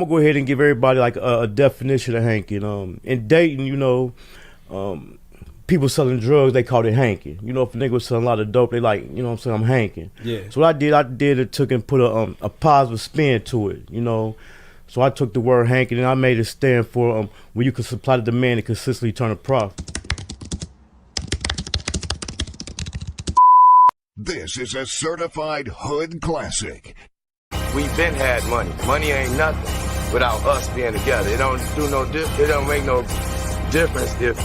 gonna go ahead and give everybody like a definition of hanking. In dating, people selling drugs, they call it hanking. If a nigga was selling a lot of dope, they like, what I'm saying, I'm hanking. Yeah. So what I did it took and put a positive spin to it. So I took the word hanking and I made it stand for when you can supply the demand and consistently turn a profit. This is a certified hood classic. We've been had money. Money ain't nothing without us being together. It don't make no difference if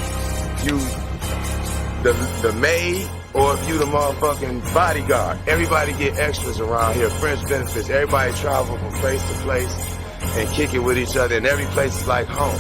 you the maid or if you the motherfucking bodyguard. Everybody get extras around here, fringe benefits. Everybody travel from place to place and kick it with each other, and every place is like home.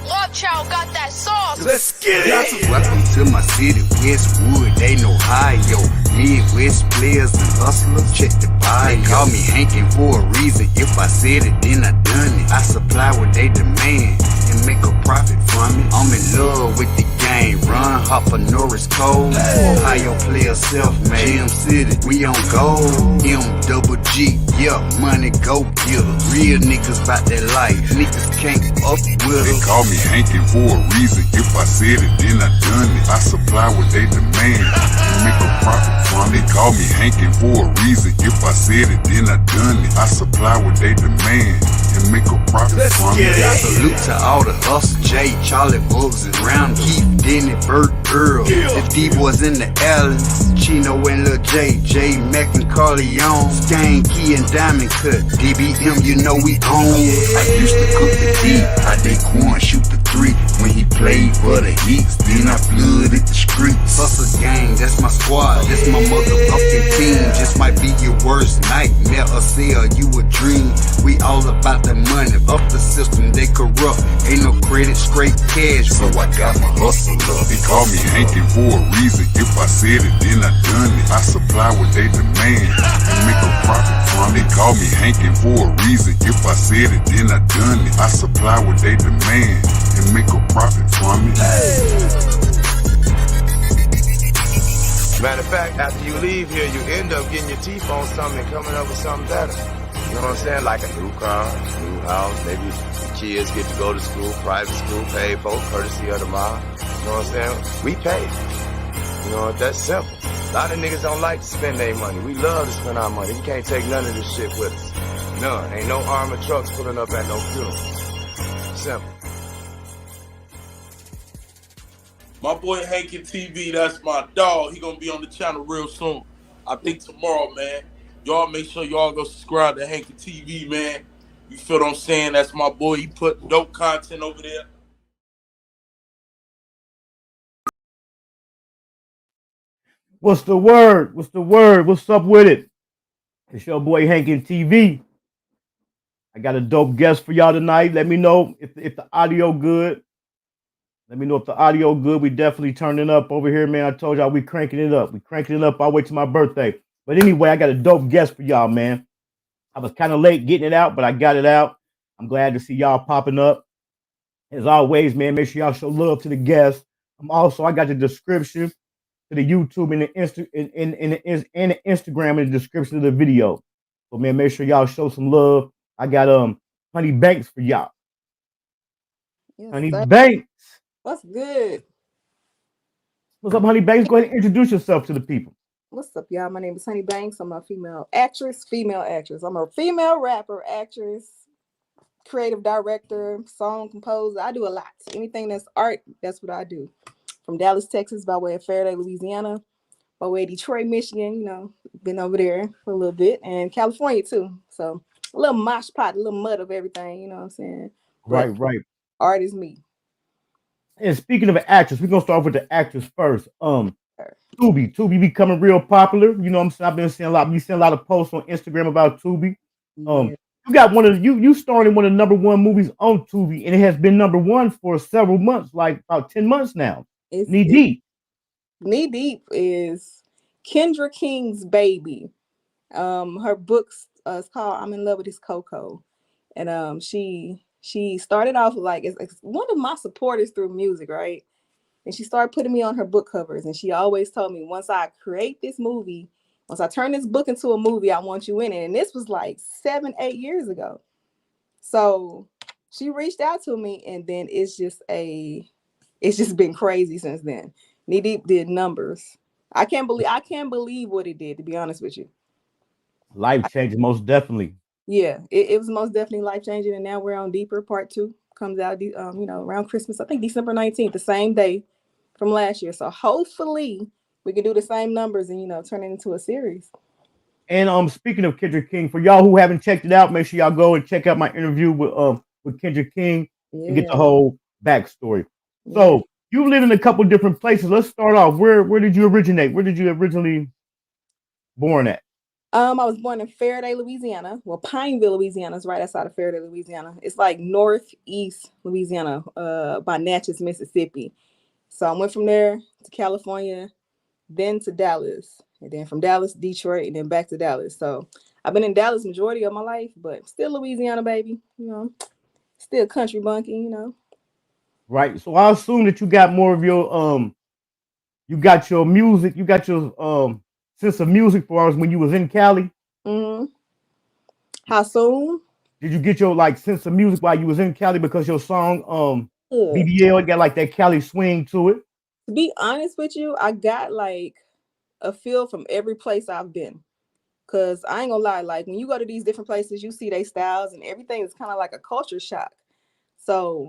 Love Child got that sauce. Let's get it. Welcome to my city, Westwood, ain't Ohio. Midwest players and hustlers, check the bio. They call me Hankin for a reason. If I said it, then I done it. I supply what they demand and make a profit from it. I'm in love with the game. Run, Hopper, Norris, Cole. Ohio player self-made. Jam City, we on gold. M-double-G, yeah, money go getters. Real niggas bout that life. Niggas can't up with us. They call me Hankin for a reason. If I said it, then I done it. I supply what they demand and make a profit from it. They call me Hankin for a reason. If I said it, then I done it. I supply what they demand and make a profit from it. Salute to all the us, Jay, Charlie, Bugs, and Round, Keith, Denny, Bert, Earl, the D-boys in the Allens, Chino and Lil J, J, Mac and Carleon, Skane, Key and Diamond Cut, DBM, you know we own. I used to cook the D, I did Quan shoot the 3 when he played for the Heats. Then I flooded the streets. Hustle gang, that's my squad, that's my motherfucking team. Just might be your worst nightmare or sell you a dream. We all about the money, up the system, they corrupt. Ain't no credit, straight cash, so I got my hustle up. They call me Hankin for a reason. If I said it, then I done it. I supply what they demand and make a profit from it. They call me Hankin for a reason. If I said it, then I done it. I supply what they demand and make a profit from it. Matter of fact, after you leave here, you end up getting your teeth on something and coming up with something better. You know what I'm saying? Like a new car, new house, maybe the kids get to go to school, private school, paid for, courtesy of the mom. You know what I'm saying? We pay. That's simple. A lot of niggas don't like to spend their money. We love to spend our money. We can't take none of this shit with us. None. Ain't no armored trucks pulling up at no funeral. Simple. My boy Hankin TV, that's my dog. He gonna be on the channel real soon. I think tomorrow, man. Y'all make sure y'all go subscribe to Hankin TV, man. You feel what I'm saying? That's my boy. He put dope content over there. What's the word? What's the word? What's up with it? It's your boy Hankin TV. I got a dope guest for y'all tonight. Let me know if the audio good. Let me know if the audio good. We definitely turning up over here, man. I told y'all we cranking it up. We cranking it up all the way to my birthday. But anyway, I got a dope guest for y'all, man. I was kind of late getting it out, but I got it out. I'm glad to see y'all popping up. As always, man, make sure y'all show love to the guests. I got the description to the YouTube and the Instagram in the description of the video. So, man, make sure y'all show some love. I got Honey Banks for y'all. Yes, Honey sir. Banks. What's good? What's up, Honey Banks? Go ahead and introduce yourself to the people. What's up, y'all? My name is Honey Banks. I'm a female actress. I'm a female rapper, actress, creative director, song composer. I do a lot. Anything that's art, that's what I do. From Dallas, Texas, by way of Faraday, Louisiana, by way of Detroit, Michigan, been over there for a little bit, and California too. So a little mosh pot, a little mud of everything, you know what I'm saying? But Right. art is me. And speaking of an actress, we're gonna start with the actress first. Sure. Tubi becoming real popular. You know what I'm saying? I've been seeing a lot of posts on Instagram about Tubi. Yeah. You got you starring one of the number one movies on Tubi, and it has been number one for several months, like about 10 months now. Knee Deep. Knee Deep is Kendra King's baby. Her books is called I'm in Love with His Coco. And she started off like it's one of my supporters through music, right? And she started putting me on her book covers, and she always told me, once I create this movie, once I turn this book into a movie, I want you in it. And this was like 7-8 years ago. So she reached out to me, and then it's just been crazy since then. Knee Deep did numbers. I can't believe what it did, to be honest with you. Life changing, most definitely. Yeah, it was most definitely life changing. And now we're on Deeper Part 2. Comes out around Christmas. I think December 19th, the same day from last year. So hopefully we can do the same numbers and turn it into a series. And speaking of Kendrick King, for y'all who haven't checked it out, make sure y'all go and check out my interview with Kendrick King and get the whole backstory. So you live in a couple different places. Let's start off. Where did you originate? Where did you originally born at? I was born in Faraday, Louisiana. Well, Pineville, Louisiana is right outside of Faraday, Louisiana. It's like northeast Louisiana, by Natchez, Mississippi. So I went from there to California, then to Dallas, and then from Dallas, Detroit, and then back to Dallas. So I've been in Dallas majority of my life, but still Louisiana, baby. Still country bunky, Right. So I assume that you got more of your you got your music, you got your sense of music for us when you was in Cali. Mm-hmm. How soon? Did you get your sense of music while you was in Cali because your song Yeah. BBL got like that Cali swing to it? To be honest with you, I got like a feel from every place I've been. Cause I ain't gonna lie, like when you go to these different places, you see their styles and everything is kind of like a culture shock. So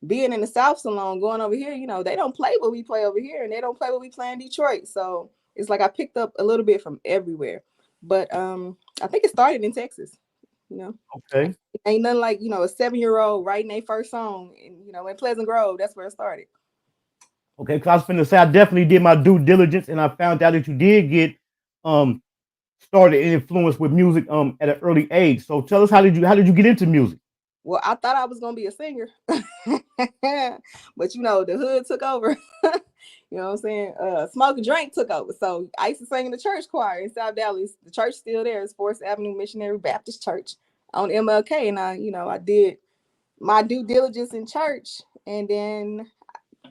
being in the South so long, going over here, they don't play what we play over here, and they don't play what we play in Detroit. So it's like I picked up a little bit from everywhere. But I think it started in Texas. Okay. Ain't nothing like a 7-year-old writing their first song, in Pleasant Grove. That's where it started. Okay, because I was finna say I definitely did my due diligence, and I found out that you did get started and influenced with music at an early age. So tell us, how did you get into music? Well, I thought I was gonna be a singer, but the hood took over. You know what I'm saying? Smoke and drink took over. So I used to sing in the church choir in South Dallas. The church still there. It's 4th Avenue Missionary Baptist Church on MLK. And I did my due diligence in church. And then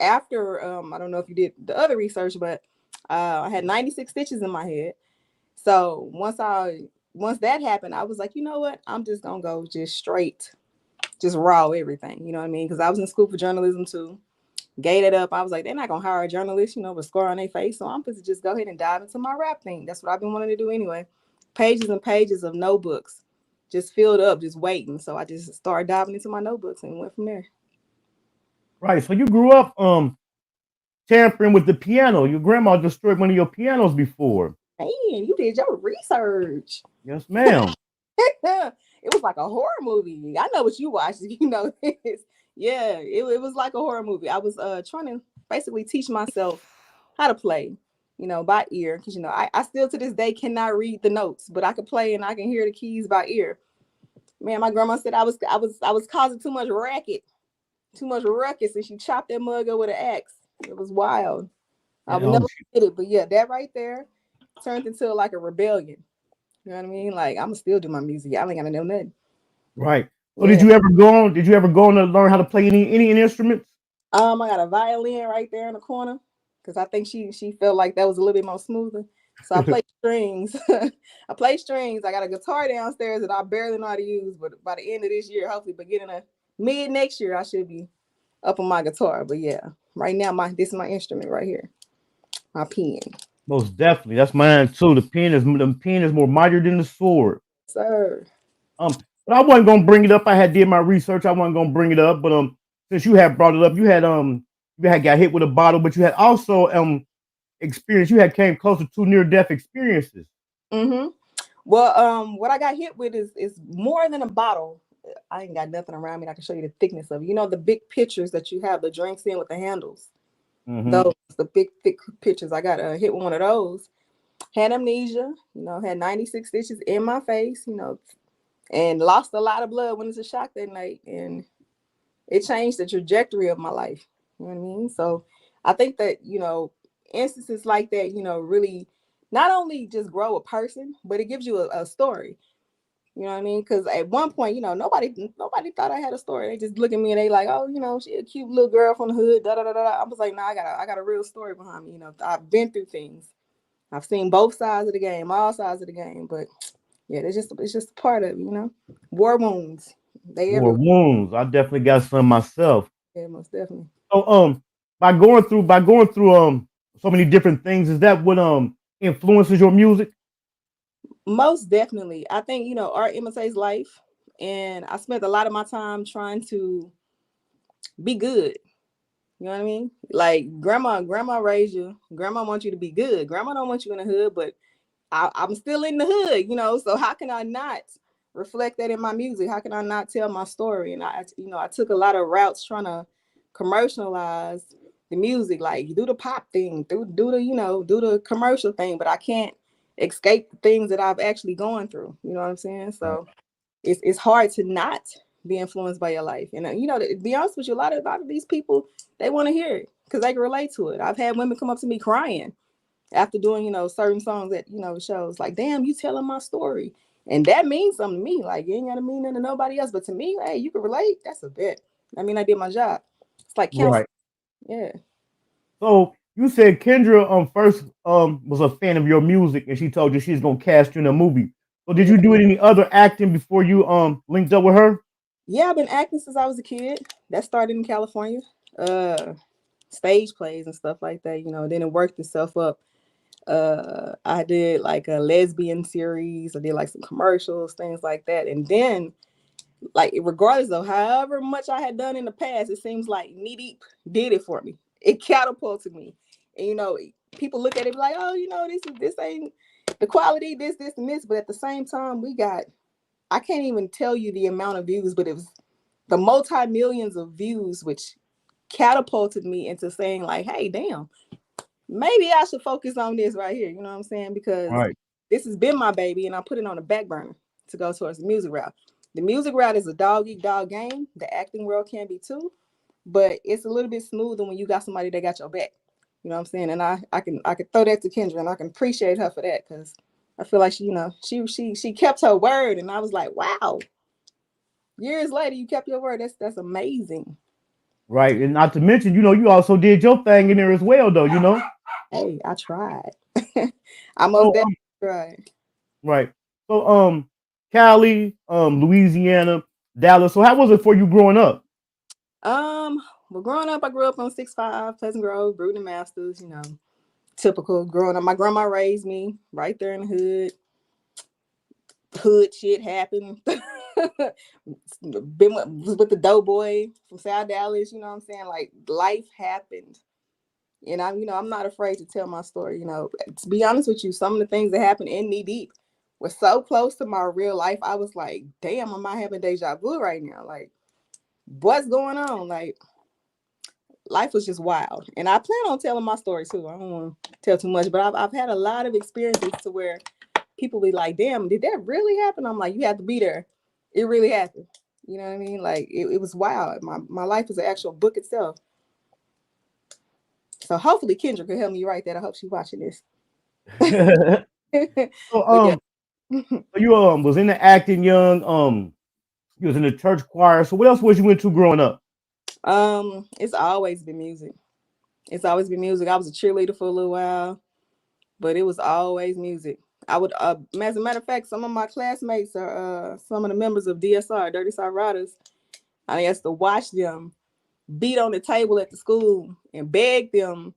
after, I don't know if you did the other research, but I had 96 stitches in my head. So once that happened, I was like, you know what? I'm just gonna go just raw everything. You know what I mean? Because I was in school for journalism too. Gate it up. I was like, they're not gonna hire a journalist, with a score on their face. So I'm supposed to just go ahead and dive into my rap thing. That's what I've been wanting to do anyway. Pages and pages of notebooks, just filled up, just waiting. So I just started diving into my notebooks and went from there. Right. So you grew up tampering with the piano. Your grandma destroyed one of your pianos before. Man, you did your research. Yes, ma'am. It was like a horror movie. I know what you watched, if you know this. Yeah, it was like a horror movie. I was trying to basically teach myself how to play, by ear. Because I still to this day cannot read the notes, but I could play and I can hear the keys by ear. Man, my grandma said I was causing too much ruckus, and she chopped that mug up with an axe. It was wild. I would never forget it, but yeah, that right there turned into like a rebellion. You know what I mean? Like I'm still do my music. I ain't gotta know nothing. Right. So did you ever go on to learn how to play any instruments? I got a violin right there in the corner because I think she felt like that was a little bit more smoother. So I play strings. I play strings. I got a guitar downstairs that I barely know how to use, but by the end of this year, hopefully beginning of mid next year, I should be up on my guitar. But yeah, right now this is my instrument right here. My pen. Most definitely. That's mine too. The pen is more mightier than the sword. Sir. But I wasn't gonna bring it up. I had did my research. I wasn't gonna bring it up. But since you had brought it up, you had got hit with a bottle, but you had also experience. You had came close to 2 near-death experiences. Mm-hmm. Well, what I got hit with is more than a bottle. I ain't got nothing around me. I can show you the thickness of it. The big pitchers that you have the drinks in with the handles. Mm-hmm. Those the big thick pitchers. I got hit with one of those. Had amnesia. Had 96 stitches in my face. And lost a lot of blood when it's a shock that night, and it changed the trajectory of my life. You know what I mean? So I think that instances like that, really not only just grow a person, but it gives you a story. You know what I mean? Because at one point, nobody thought I had a story. They just look at me and they like, oh, she a cute little girl from the hood. Da da da da. I was like, nah, I got a real story behind me. I've been through things. I've seen both sides of the game, all sides of the game. But yeah, it's just a part of it. War wounds. They War everywhere. wounds. I definitely got some myself. Yeah, most definitely. So by going through so many different things, is that what influences your music? Most definitely. I think, art imitates life. And I spent a lot of my time trying to be good. You know what I mean? Like grandma raised you. Grandma wants you to be good. Grandma don't want you in the hood, but I'm still in the hood, so how can I not reflect that in my music? How can I not tell my story? And I took a lot of routes trying to commercialize the music, like do the pop thing, do the commercial thing, but I can't escape the things that I've actually gone through. You know what I'm saying? So it's hard to not be influenced by your life. And to be honest with you, a lot of these people, they want to hear it because they can relate to it. I've had women come up to me crying after doing, certain songs at, shows, like, damn, you telling my story. And that means something to me. Like, you ain't gotta mean nothing to nobody else. But to me, hey, you can relate. That's a bet. I mean, I did my job. It's like counseling. Right. Yeah. So you said Kendra first was a fan of your music and she told you she's gonna cast you in a movie. So did Yeah. you do any other acting before you linked up with her? Yeah, I've been acting since I was a kid. That started in California. Stage plays and stuff like that, then it worked itself up. I did like a lesbian series. I did like some commercials, things like that. And then, like, regardless of however much I had done in the past, it seems like Knee Deep did it for me. It catapulted me. And people look at it like, oh, this ain't the quality, this, and this. But at the same time, I can't even tell you the amount of views, but it was the multi-millions of views, which catapulted me into saying, like, hey, damn, maybe I should focus on this right here. You know what I'm saying? Because Right. this has been my baby and I put it on the back burner to go towards the music route. The music route is a dog eat dog game. The acting world can be too, but it's a little bit smoother when you got somebody that got your back. You know what I'm saying? And I can throw that to Kendra and I can appreciate her for that because I feel like she kept her word and I was like, wow, years later you kept your word. That's amazing. Right. And not to mention, you also did your thing in there as well though. Hey, I tried. I most So definitely tried. right. So Cali, Louisiana, Dallas. So how was it for you growing up? Well, growing up, I grew up on 6'5", Pleasant Grove, Bruton Masters, typical growing up. My grandma raised me right there in the hood. Hood shit happened. Was with the doughboy from South Dallas, you know what I'm saying? Like, life happened. And I'm not afraid to tell my story. To be honest with you, some of the things that happened in Knee Deep were so close to my real life. I was like, damn, am I having deja vu right now? Like, what's going on? Like, life was just wild. And I plan on telling my story too. I don't want to tell too much, but I've had a lot of experiences to where people be like, damn, did that really happen? I'm like, you have to be there. It really happened. You know what I mean? Like, it was wild. My life is an actual book itself. So hopefully Kendra can help me write that. I hope she's watching this. So But yeah. you was in the acting young, you was in the church choir. So what else was you into growing up? It's always been music. It's always been music. I was a cheerleader for a little while, but it was always music. I would, as a matter of fact, some of my classmates are some of the members of DSR, Dirty Side Riders. I used to watch them beat on the table at the school and beg them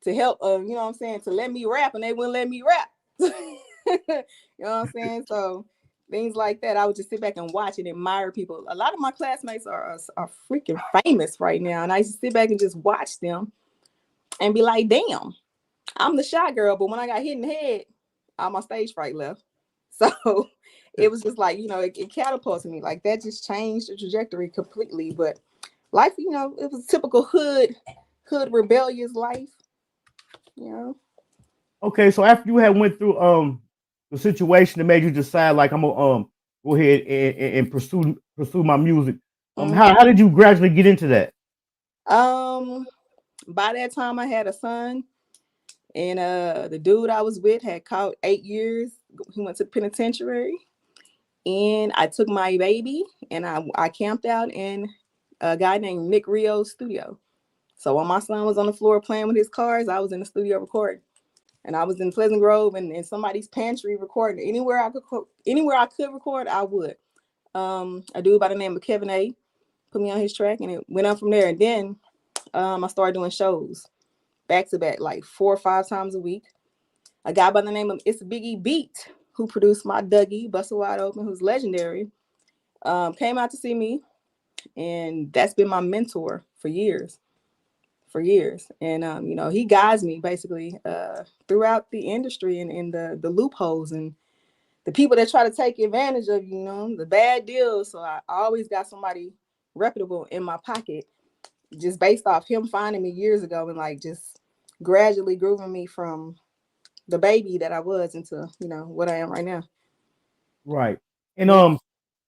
to help, you know what I'm saying, to let me rap, and they wouldn't let me rap. You know what I'm saying? So things like that, I would just sit back and watch and admire people. A lot of my classmates are freaking famous right now, and I used to sit back and just watch them and be like, damn, I'm the shy girl, but when I got hit in the head, all my stage fright left. So it was just like, it catapulted me. Like, that just changed the trajectory completely. But life, it was typical hood rebellious life. Okay, so after you had went through the situation that made you decide like I'm gonna go ahead and pursue my music. How did you gradually get into that? By that time I had a son, and the dude I was with had caught 8 years. He went to the penitentiary, and I took my baby and I camped out in a guy named Nick Rio's studio. So when my son was on the floor playing with his cars, I was in the studio recording. And I was in Pleasant Grove and in somebody's pantry recording. Anywhere I could record, I would. A dude by the name of Kevin A put me on his track, and it went on from there. And then I started doing shows back to back, like 4 or 5 times a week. A guy by the name of It's Biggie Beat, who produced my Dougie, Busted Wide Open, who's legendary, came out to see me, and that's been my mentor for years. And he guides me basically throughout the industry and in the loopholes and the people that try to take advantage of, the bad deals. So I always got somebody reputable in my pocket, just based off him finding me years ago and like just gradually grooving me from the baby that I was into, what I am right now. Right. And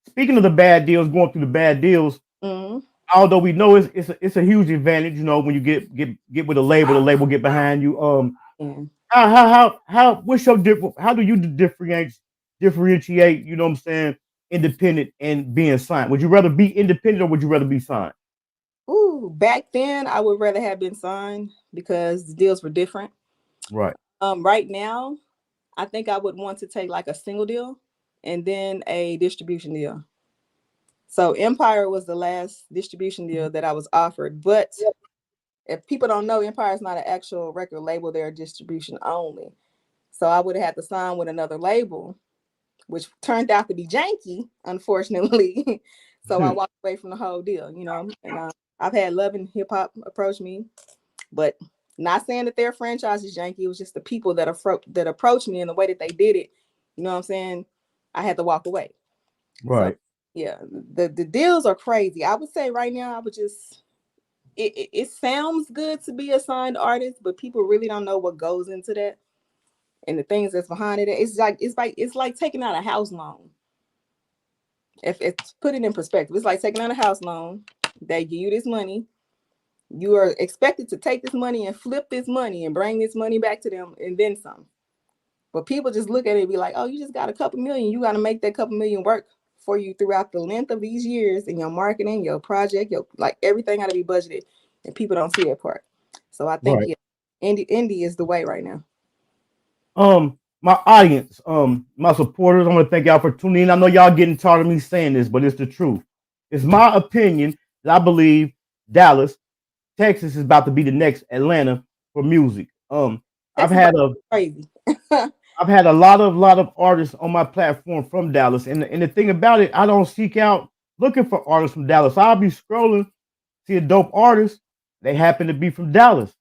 speaking of the bad deals, going through the bad deals, although we know it's a huge advantage, when you get with a label, the label get behind you. How what's your different? How do you differentiate? You know what I'm saying? Independent and being signed. Would you rather be independent or would you rather be signed? Ooh, back then I would rather have been signed because the deals were different. Right. Right now, I think I would want to take like a single deal and then a distribution deal. So Empire was the last distribution deal that I was offered. But if people don't know, Empire is not an actual record label. They're distribution only. So I would have had to sign with another label, which turned out to be janky, unfortunately. So I walked away from the whole deal, And I've had Love and Hip Hop approach me, but not saying that their franchise is janky. It was just the people that approached me and the way that they did it. You know what I'm saying? I had to walk away. Right. So, yeah, the deals are crazy. I would say right now, I would just it sounds good to be a signed artist, but people really don't know what goes into that and the things that's behind it. It's like taking out a house loan. If it's put it in perspective, it's like taking out a house loan. They give you this money. You are expected to take this money and flip this money and bring this money back to them and then some. But people just look at it and be like, oh, you just got a couple million. You got to make that couple million work for you throughout the length of these years in your marketing, your project, everything got to be budgeted. And people don't see that part. So I think, indie is the way right now. My audience, my supporters, I want to thank y'all for tuning in. I know y'all getting tired of me saying this, but it's the truth. It's my opinion that I believe Dallas, Texas is about to be the next Atlanta for music. I've had crazy. I've had a lot of artists on my platform from Dallas, and the thing about it, I don't seek out looking for artists from Dallas. I'll be scrolling, see a dope artist, they happen to be from Dallas.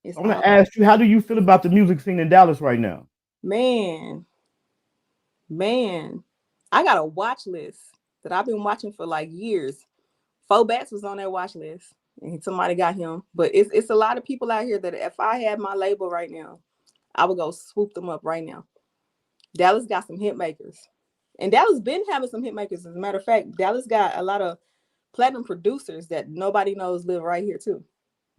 I want to ask you, how do you feel about the music scene in Dallas right now? Man, I got a watch list that I've been watching for like years. Phobats was on that watch list, and somebody got him. But it's a lot of people out here that if I had my label right now, I would go swoop them up right now. Dallas got some hit makers, and Dallas been having some hit makers. As a matter of fact, Dallas got a lot of platinum producers that nobody knows live right here too.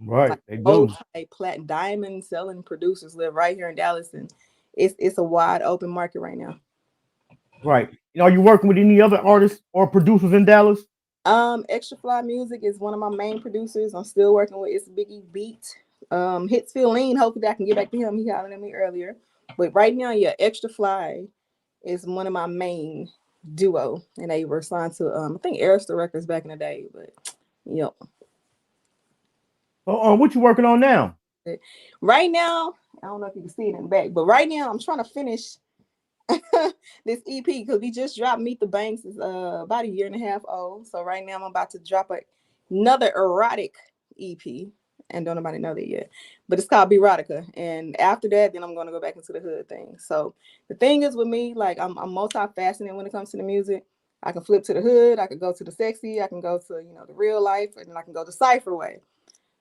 Right, like they do. Platinum diamond selling producers live right here in Dallas, and it's a wide open market right now. Right. Are you working with any other artists or producers in Dallas? Extra Fly Music is one of my main producers. I'm still working with It's Biggie Beat. Hitsfield Lean, hopefully I can get back to him. He hollered at me earlier. But right now, yeah, Extra Fly is one of my main duo. And they were signed to I think Arista Records back in the day. But yep. So what you working on now? Right now, I don't know if you can see it in the back, but right now I'm trying to finish this EP because we just dropped Meet the Banks is about a year and a half old. So right now I'm about to drop another erotic EP, and don't nobody know that yet, but it's called Berotica. And after that, then I'm going to go back into the hood thing. So the thing is with me, like I'm multifaceted when it comes to the music. I can flip to the hood, I can go to the sexy, I can go to the real life, and then I can go the cypher way.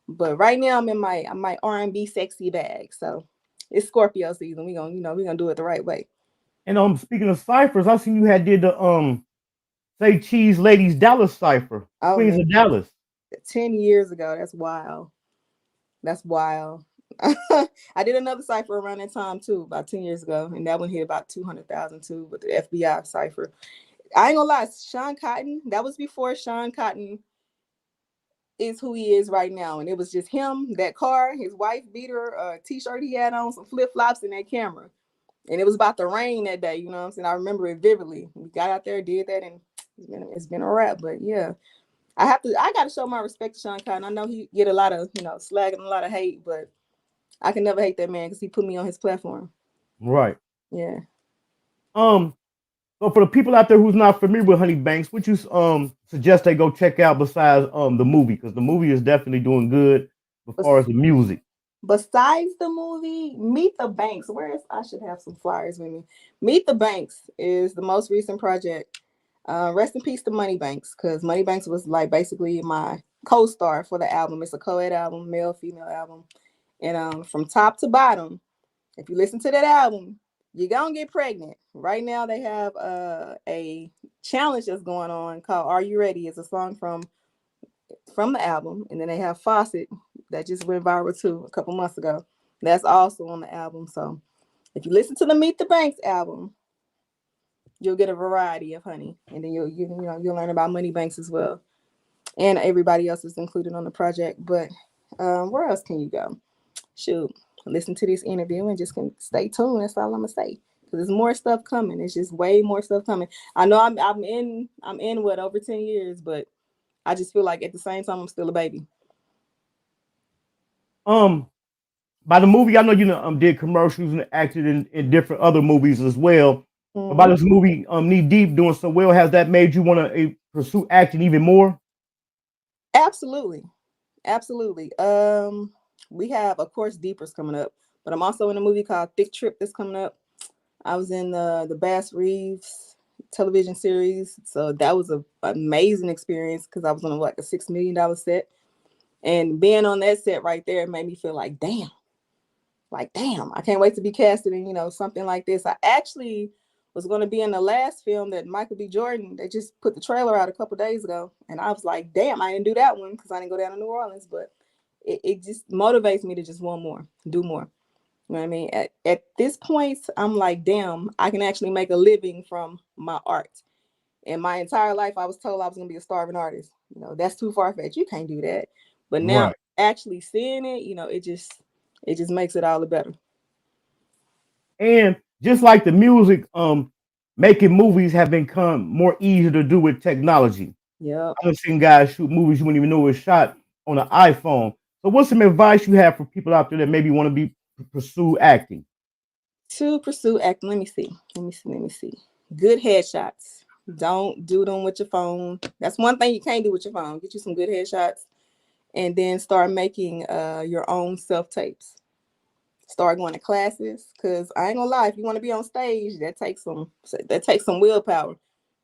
But right now I'm in my R&B sexy bag. So it's Scorpio season. We gonna do it the right way. And speaking of ciphers, I seen you had did the Say Cheese Ladies Dallas cipher. Queens of Dallas. 10 years ago. That's wild. I did another cipher around that time too, about 10 years ago, and that one hit about 200,000 too with the FBI cipher. I ain't gonna lie, Sean Cotton, that was before Sean Cotton is who he is right now. And it was just him, that car, his wife beater, t-shirt he had on, some flip-flops, and that camera. And it was about to rain that day, you know what I'm saying? I remember it vividly. We got out there, did that, and It's been a wrap. But yeah, I got to show my respect to Sean Cotton. I know he get a lot of slag and a lot of hate, but I can never hate that man because he put me on his platform. Right. Yeah. So for the people out there who's not familiar with Honey Banks, what you suggest they go check out besides the movie? Because the movie is definitely doing good as far as the music. Besides the movie, Meet the Banks. I should have some flyers with me. Meet the Banks is the most recent project. Rest in peace to Money Banks, because Money Banks was like basically my co-star for the album. It's a co-ed album, male, female album. And from top to bottom, if you listen to that album, you're gonna get pregnant. Right now they have a challenge that's going on called Are You Ready? It's a song from the album. And then they have Faucet that just went viral too a couple months ago. That's also on the album. So if you listen to the Meet the Banks album, you'll get a variety of Honey. And then you'll learn about Money Banks as well. And everybody else is included on the project. But where else can you go? Shoot, listen to this interview and just can stay tuned. That's all I'm gonna say. Because there's more stuff coming. It's just way more stuff coming. I know I'm in what, over 10 years, but I just feel like at the same time I'm still a baby. By the movie, I know you did commercials and acted in different other movies as well. But by this movie, Knee Deep doing so well, has that made you want to pursue acting even more? Absolutely. We have, of course, Deepers coming up, but I'm also in a movie called Thick Trip that's coming up. I was in the Bass Reeves television series, so that was an amazing experience because I was on like a $6 million set, and being on that set right there made me feel like damn, I can't wait to be casted in something like this. I actually was going to be in the last film that Michael B. Jordan, they just put the trailer out a couple days ago, and I was like, damn, I didn't do that one because I didn't go down to New Orleans, but it just motivates me to just want more, do more. You know what I mean? At this point, I'm like, damn, I can actually make a living from my art. In my entire life, I was told I was going to be a starving artist. That's too far-fetched. You can't do that. But now Right. actually seeing it, it just makes it all the better. And just like the music, making movies have become more easier to do with technology. Yeah. I've seen guys shoot movies you wouldn't even know was shot on an iPhone. So what's some advice you have for people out there that maybe want to pursue acting? To pursue acting, let me see. Good headshots. Don't do them with your phone. That's one thing you can't do with your phone. Get you some good headshots, and then start making your own self-tapes. Start going to classes, because I ain't gonna lie, if you want to be on stage, that takes some willpower,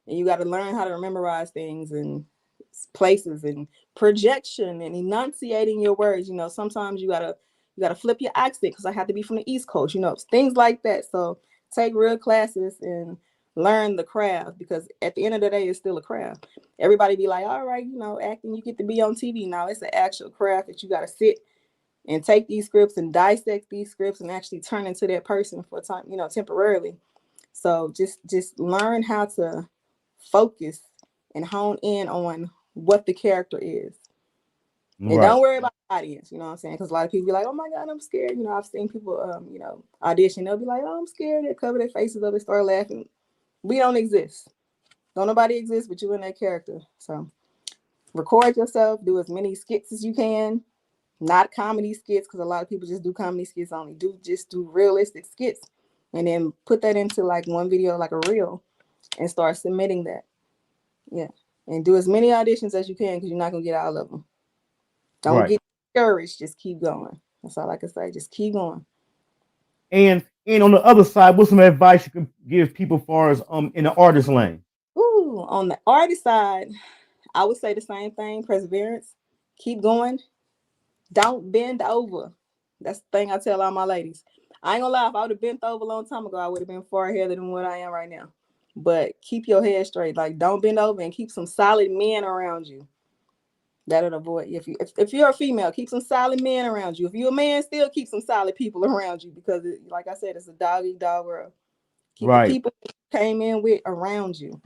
and you got to learn how to memorize things and places and projection and enunciating your words. Sometimes you gotta flip your accent because I have to be from the East Coast. Things like that. So take real classes and learn the craft, because at the end of the day, it's still a craft. Everybody be like, all right, acting, you get to be on TV. Now it's an actual craft that you got to sit and take these scripts and dissect these scripts and actually turn into that person for time, temporarily. So just learn how to focus and hone in on what the character is. Right. And don't worry about the audience, you know what I'm saying? Because a lot of people be like, oh my God, I'm scared. I've seen people, audition. They'll be like, oh, I'm scared. They cover their faces up, they start laughing. We don't exist. Don't nobody exist but you and that character. So record yourself, do as many skits as you can. Not comedy skits, because a lot of people just do comedy skits only. Do realistic skits, and then put that into like one video, like a reel, and start submitting that. Yeah, and do as many auditions as you can, because you're not gonna get all of them. Don't get discouraged. Just keep going. That's all I can say. Just keep going. And on the other side, what's some advice you can give people as far as in the artist lane? Ooh, on the artist side, I would say the same thing. Perseverance. Keep going. Don't bend over. That's the thing I tell all my ladies. I ain't gonna lie, if I would have bent over a long time ago, I would have been far ahead than what I am right now. But keep your head straight. Like, don't bend over, and keep some solid men around you. That'll avoid, if you're a female, keep some solid men around you. If you're a man, still keep some solid people around you, because like I said, it's a dog-eat-dog world. Keep the people you came in with around you.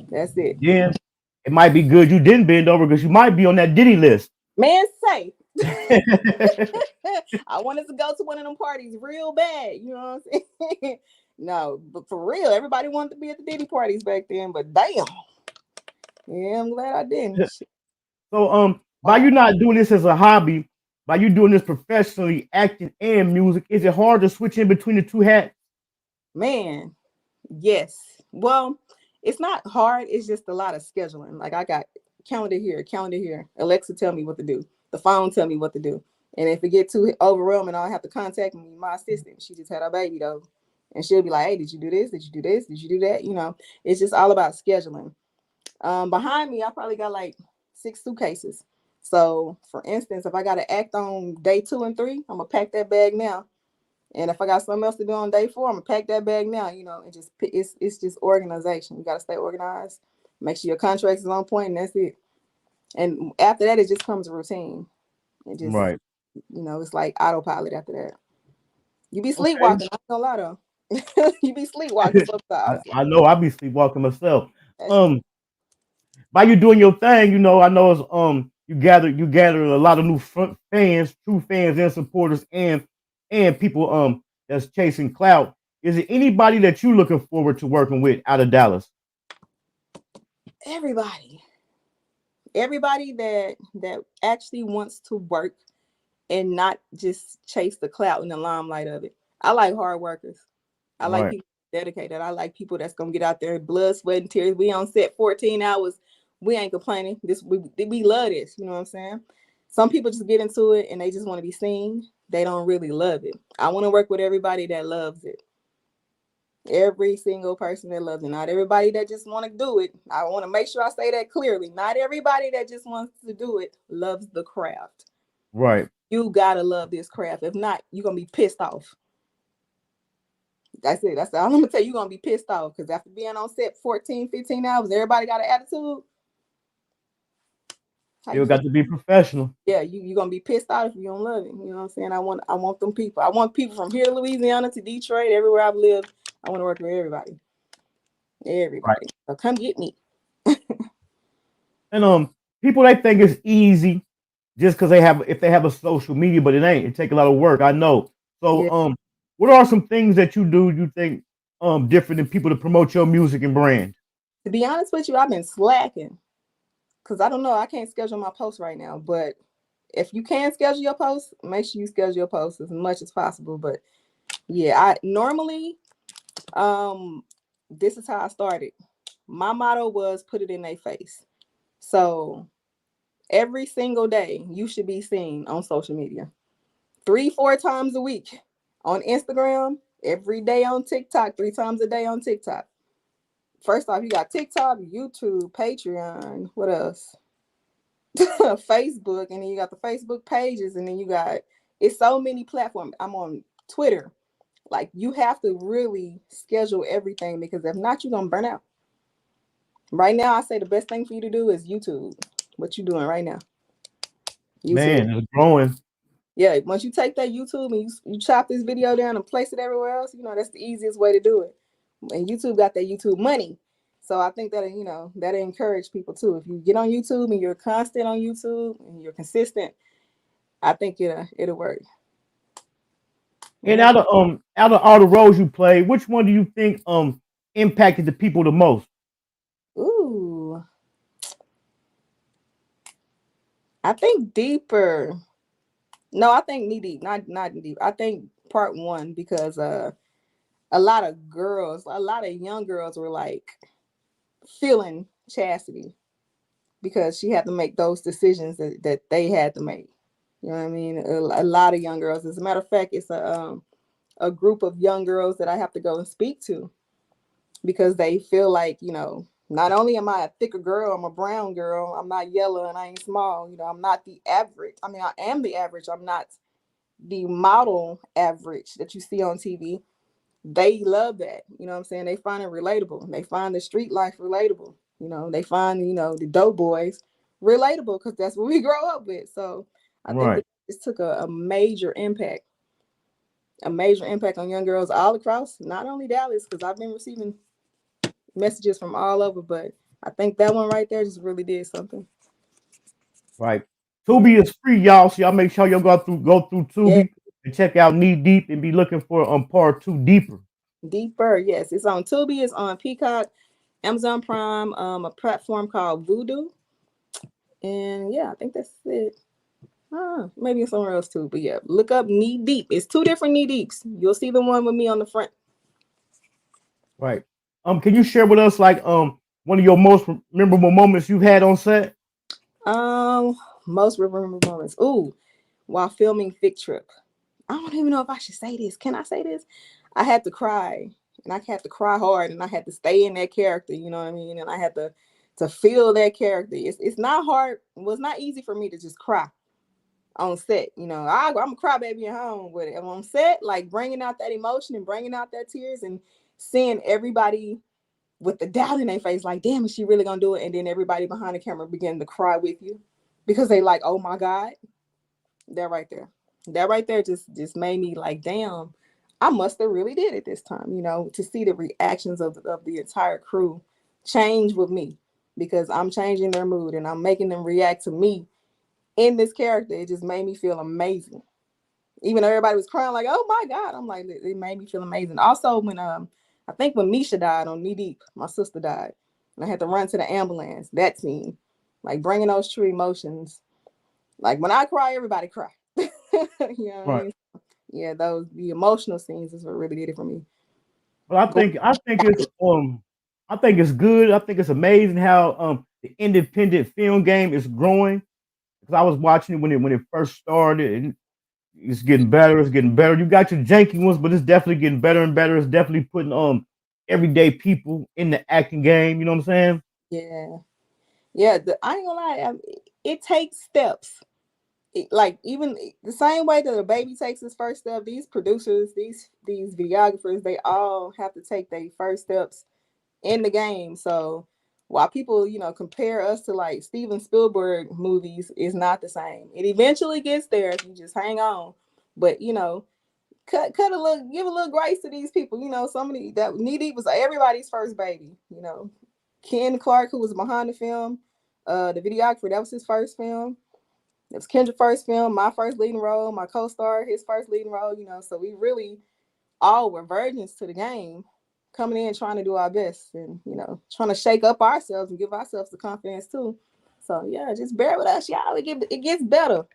That's it. Yeah. It might be good you didn't bend over, because you might be on that Diddy list. Man, say. I wanted to go to one of them parties real bad, you know what I'm saying? No, but for real, everybody wanted to be at the Diddy parties back then, but damn, Yeah, I'm glad I didn't. So by you not doing this as a hobby, by you doing this professionally, acting and music, is it hard to switch in between the two hats? Man, yes. Well, it's not hard. It's just a lot of scheduling. Like I got calendar here, calendar here. Alexa tell me what to do. The phone tell me what to do. And if it get too overwhelming, I'll have to contact me, my assistant. She just had her baby though. And she'll be like, hey, did you do this? Did you do this? Did you do that? You know, it's just all about scheduling. Behind me, I probably got like 6 suitcases. So for instance, if I got to act on day 2 and 3, I'm gonna pack that bag now. And if I got something else to do on day 4, I'm gonna pack that bag now. You know, and just it's just organization. You gotta stay organized. Make sure your contracts is on point, and that's it. And after that, it just comes a routine. It just, Right. you know, it's like autopilot after that. You be Okay. sleepwalking. I ain't gonna lie though. You be sleepwalking sometimes. I know I be sleepwalking myself. That's Um, by you doing your thing, you know, I know it's you gather a lot of new fans, true fans and supporters, and people that's chasing clout. Is it anybody that you looking forward to working with out of Dallas? everybody. Everybody that actually wants to work and not just chase the clout and the limelight of it. I like hard workers. I like Right, people dedicated. I like people that's gonna get out there, blood, sweat, and tears. We on set 14 hours. We ain't complaining. We love this. You know what I'm saying? Some people just get into it and they just want to be seen. They don't really love it. I want to work with everybody that loves it. Every single person that loves it. Not everybody that just want to do it. I want to make sure I say that clearly. Not everybody that just wants to do it loves the craft. right, You gotta love this craft. If not, you're gonna be pissed off. That's it. That's all I'm gonna tell you. You're gonna be pissed off because after being on set 14, 15 hours, everybody got an attitude. How still you feel? got to be professional. Yeah, you're gonna be pissed off if you don't love it. You know what I'm saying? I want them people. I want people from here, Louisiana to Detroit, everywhere I've lived. I want to work with everybody. Right. Everybody. So come get me. And people they think it's easy just because if they have a social media, but it ain't. It take a lot of work. I know. So Yeah. what are some things that you think different than people to promote your music and brand? To be honest with you, I've been slacking. Cause I don't know. I can't schedule my posts right now. But if you can schedule your posts, make sure you schedule your posts as much as possible. But yeah, I normally this is how I started. My motto was put it in their face. So every single day you should be seen on social media. 3-4 times a week on Instagram, every day on TikTok, 3 times a day on TikTok. First off, you got TikTok, YouTube, Patreon, what else? Facebook, and then you got the Facebook pages, and then you got it's so many platforms. I'm on Twitter. Like you have to really schedule everything because if not, you're gonna burn out. Right now, I say the best thing for you to do is YouTube. What you doing right now? YouTube. Man, it's growing. Yeah, once you take that YouTube and you chop this video down and place it everywhere else, you know, that's the easiest way to do it. And YouTube got that YouTube money. So I think that, you know, that'll encourage people too. If you get on YouTube and you're constant on YouTube and you're consistent, I think it'll work. And Yeah. out of all the roles you play, which one do you think impacted the people the most? Ooh. I think deeper. No, I think knee deep, not deep. I think part 1 because a lot of young girls were like feeling Chastity because she had to make those decisions that they had to make. You know what I mean? A lot of young girls. As a matter of fact, it's a group of young girls that I have to go and speak to because they feel like, you know, not only am I a thicker girl, I'm a brown girl, I'm not yellow and I ain't small. You know, I'm not the average. I mean, I am the average. I'm not the model average that you see on TV. They love that. You know what I'm saying? They find it relatable. They find the street life relatable. You know, they find, you know, the dope boys relatable because that's what we grow up with. So I think Right. that this took a major impact on young girls all across, not only Dallas, because I've been receiving messages from all over, but I think that one right there just really did something. Right. Tubi is free, y'all. So y'all make sure y'all go through Yeah, Tubi and check out Knee Deep and be looking for part 2 deeper. deeper. Yes, it's on Tubi, it's on Peacock. Amazon Prime, a platform called Voodoo, and yeah, I think that's it. Maybe somewhere else too, but yeah, look up Knee Deep. It's 2 different Knee Deeps. You'll see the one with me on the front. Right. Can you share with us like one of your most memorable moments you've had on set? Most memorable moments. Ooh, while filming Fig Trip. I don't even know if I should say this. Can I say this? I had to cry, and I had to cry hard, and I had to stay in that character. You know what I mean? And I had to feel that character. It's not hard. It was not easy for me to just cry on set. You know, I'm a crybaby at home, but on set, like bringing out that emotion and bringing out that tears and seeing everybody with the doubt in their face, like, damn, is she really gonna do it? And then everybody behind the camera begin to cry with you because they like, oh my God, that right there. That right there just made me like, damn, I must have really did it this time, you know, to see the reactions of the entire crew change with me because I'm changing their mood and I'm making them react to me in this character. It just made me feel amazing. Even though everybody was crying, like, oh my God, I'm like, it made me feel amazing. Also, when I think when Misha died on Knee Deep, my sister died, and I had to run to the ambulance. That scene, like bringing those true emotions. Like when I cry, everybody cry. You know what I Right. mean? Yeah, the emotional scenes is what really did it for me. But I think it's good. I think it's amazing how the independent film game is growing. Because I was watching it when it first started, and it's getting better. It's getting better. You got your janky ones, but it's definitely getting better and better. It's definitely putting everyday people in the acting game. You know what I'm saying? Yeah, yeah. I ain't gonna lie, it takes steps. Like even the same way that a baby takes his first step, these producers, these videographers, they all have to take their first steps in the game. So while people, you know, compare us to like Steven Spielberg movies, is not the same. It eventually gets there if you just hang on. But you know, cut a little, give a little grace to these people. You know, somebody that Knee Deep was everybody's first baby. You know, Ken Clark, who was behind the film, the videographer, that was his first film. It was Kendra's first film, my first leading role, my co-star, his first leading role, you know, so we really all were virgins to the game, coming in trying to do our best and, you know, trying to shake up ourselves and give ourselves the confidence too. So yeah, just bear with us, y'all. It gets better.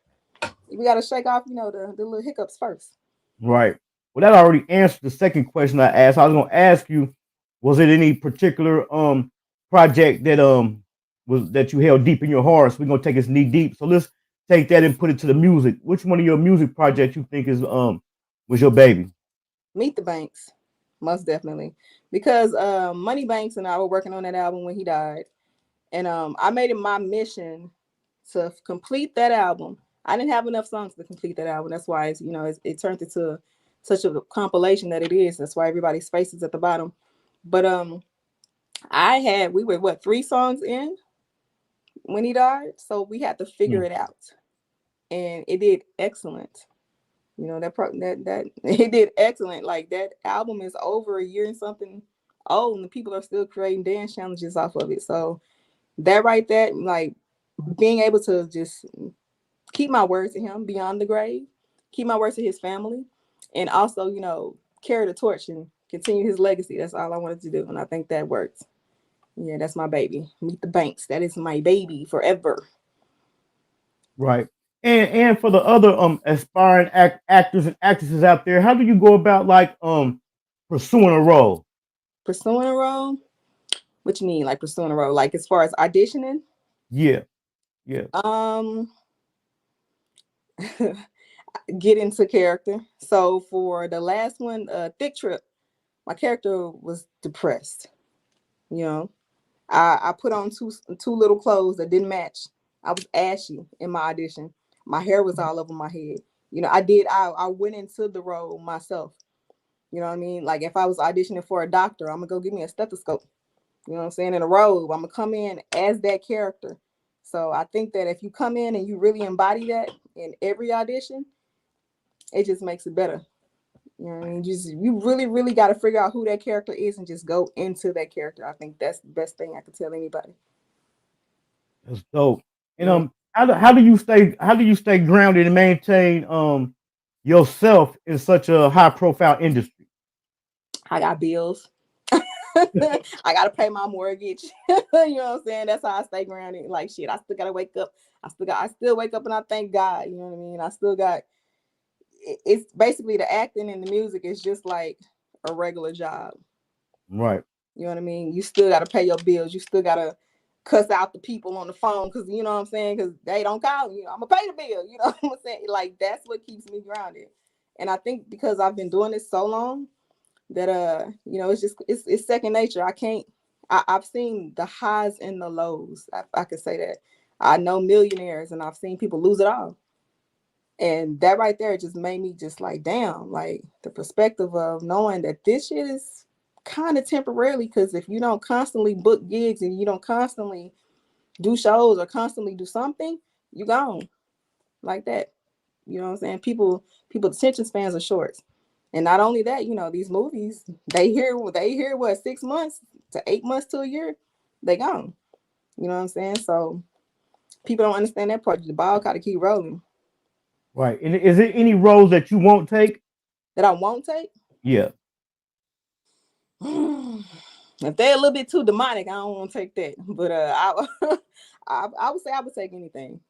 We got to shake off, you know, the little hiccups first. Right. Well, that already answered the second question I asked. I was going to ask you, was it any particular project that was that you held deep in your heart? So we're gonna take us knee deep. So let's take that and put it to the music. Which one of your music projects you think is was your baby? Meet the Banks, most definitely, because Money Banks and I were working on that album when he died, and I made it my mission to complete that album. I didn't have enough songs to complete that album. That's why it turned into such a compilation that it is. That's why everybody's face is at the bottom. But we were what 3 songs in when he died, so we had to figure Mm. it out, and it did excellent. You know that it did excellent. Like that album is over a year and something old, and the people are still creating dance challenges off of it. So that right there, like being able to just keep my word to him beyond the grave, keep my word to his family, and also, you know, carry the torch and continue his legacy. That's all I wanted to do. And I think that worked. Yeah, that's my baby. Meet the Banks. That is my baby forever. Right. And for the other aspiring actors and actresses out there, how do you go about like pursuing a role? Pursuing a role? What you mean, like pursuing a role? Like as far as auditioning? Yeah, yeah. Um, get into character. So for the last one, Thick Trip, my character was depressed. You know, I put on two little clothes that didn't match. I was ashy in my audition. My hair was all over my head. You know, I went into the role myself. You know what I mean? Like if I was auditioning for a doctor, I'm gonna go get me a stethoscope. You know what I'm saying? In a robe. I'm gonna come in as that character. So I think that if you come in and you really embody that in every audition, it just makes it better. You know what I mean? You really, really got to figure out who that character is and just go into that character. I think that's the best thing I could tell anybody. That's dope. And Yeah. how do you stay grounded and maintain yourself in such a high profile industry? I got bills. I gotta pay my mortgage. You know what I'm saying? That's how I stay grounded. Like shit, I still gotta wake up. I still wake up and I thank God. You know what I mean? I still got. It's basically the acting and the music is just like a regular job. Right. You know what I mean? You still gotta pay your bills. You still gotta cuss out the people on the phone because you know what I'm saying? Because they don't call you. I'm gonna pay the bill. You know what I'm saying? Like that's what keeps me grounded. And I think because I've been doing this so long that you know, it's second nature. I've seen the highs and the lows. I could say that. I know millionaires and I've seen people lose it all. And that right there just made me just like, damn, like the perspective of knowing that this shit is kind of temporarily, because if you don't constantly book gigs and you don't constantly do shows or constantly do something, you gone like that. You know what I'm saying? People attention spans are short. And not only that, you know, these movies, they hear what 6 months to 8 months to a year, they gone. You know what I'm saying? So people don't understand that part. The ball gotta keep rolling. Right. And is there any roles that you won't take? That I won't take? Yeah. If they're a little bit too demonic, I don't want to take that. But I would say I would take anything.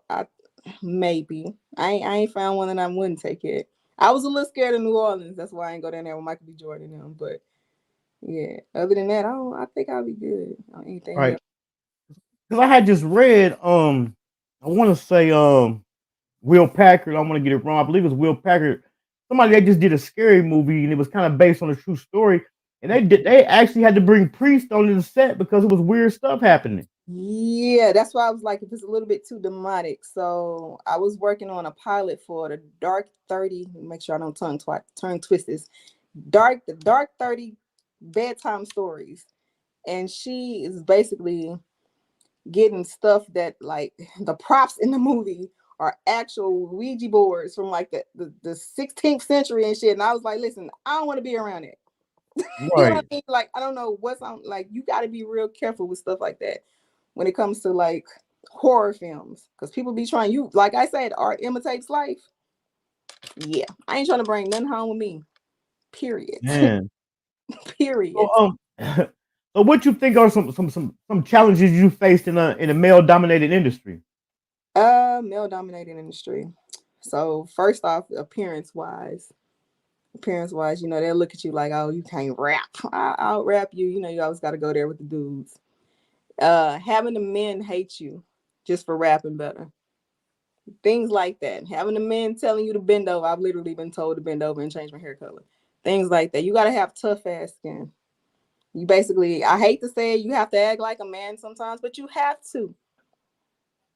I maybe I ain't found one that I wouldn't take it. I was a little scared of New Orleans. That's why I ain't go down there with Michael B. Jordan and them. But yeah, other than that, I think I'll be good on anything Right. else. Because I had just read, I want to say, Will Packard. I want to get it wrong. I believe it was Will Packard. Somebody that just did a scary movie, and it was kind of based on a true story. And they actually had to bring priests onto the set because it was weird stuff happening. Yeah, that's why I was like, if it's a little bit too demonic. So I was working on a pilot for the Dark 30. Make sure I don't tongue twist this. The Dark 30 bedtime stories. And she is basically getting stuff that like the props in the movie are actual Ouija boards from like the 16th century and shit. And I was like, listen, I don't want to be around it. You know what I Right. mean? Like, I don't know what's on, like, you got to be real careful with stuff like that when it comes to like horror films, because people be trying, you like I said, art imitates life. Yeah, I ain't trying to bring nothing home with me, period. Man. Period. So, so what you think are some challenges you faced in a male dominated industry? Male dominated industry. So first off, appearance wise, you know, they'll look at you like, oh, you can't rap. I'll rap you. You know, you always got to go there with the dudes. Having the men hate you just for rapping better. Things like that. Having the men telling you to bend over. I've literally been told to bend over and change my hair color. Things like that. You got to have tough ass skin. You basically, I hate to say it, you have to act like a man sometimes, but you have to.